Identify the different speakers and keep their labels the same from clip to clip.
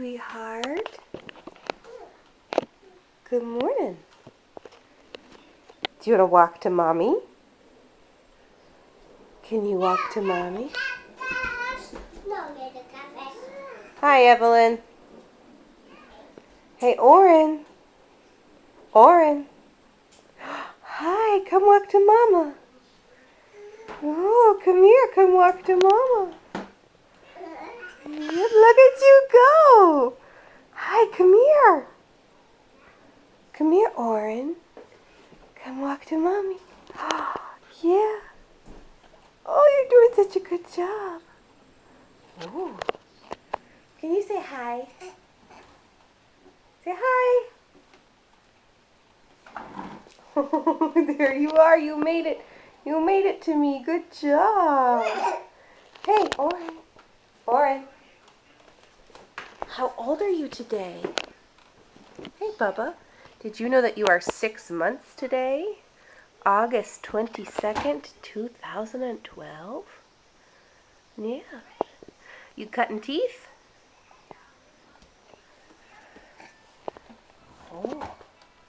Speaker 1: sweetheart. Good morning. Do you want to walk to Mommy? Can you walk to Mommy? Hi, Evelyn. Hey, Oren. Oren. Hi, come walk to Mama. Oh, come here. Come walk to Mama. Look at you go. Hi, come here. Come here, Oren. Come walk to Mommy. Yeah. Oh, you're doing such a good job. Ooh. Can you say hi? Say hi. There you are. You made it. You made it to me. Good job. Hey, Oren. Oren. How old are you today? Hey, Bubba. Did you know that you are 6 months today? August 22nd, 2012? Yeah. You cutting teeth? Oh.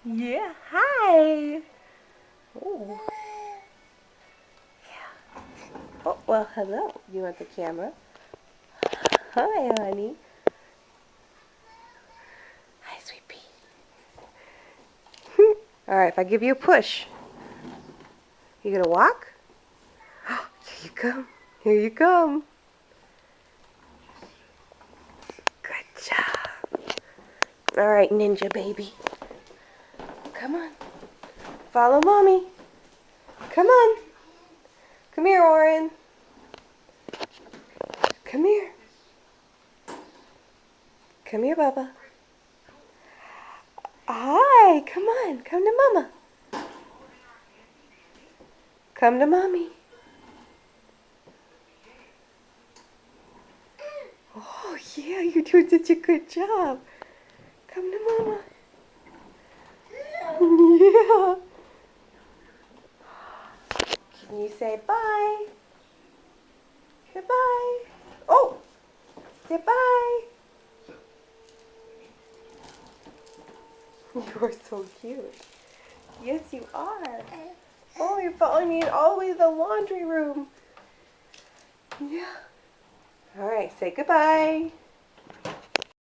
Speaker 1: Yeah. Hi. Oh. Yeah. Oh, well, hello. You want the camera? Hi, honey. Hi, sweet pea. All right, if I give you a push, you gonna walk? Here you come. Here you come. Good job. All right, ninja baby. Come on. Follow Mommy. Come on. Come here, Oren. Come here. Come here, Bubba. Hi. Come on. Come to Mama. Come to Mommy. Oh, yeah. You're doing such a good job. Come to Mama. Yeah. Can you say bye? Goodbye. Oh. Say bye. You are so cute. Yes, you are. Oh, you're following me all the way to the laundry room. Yeah. All right, say goodbye.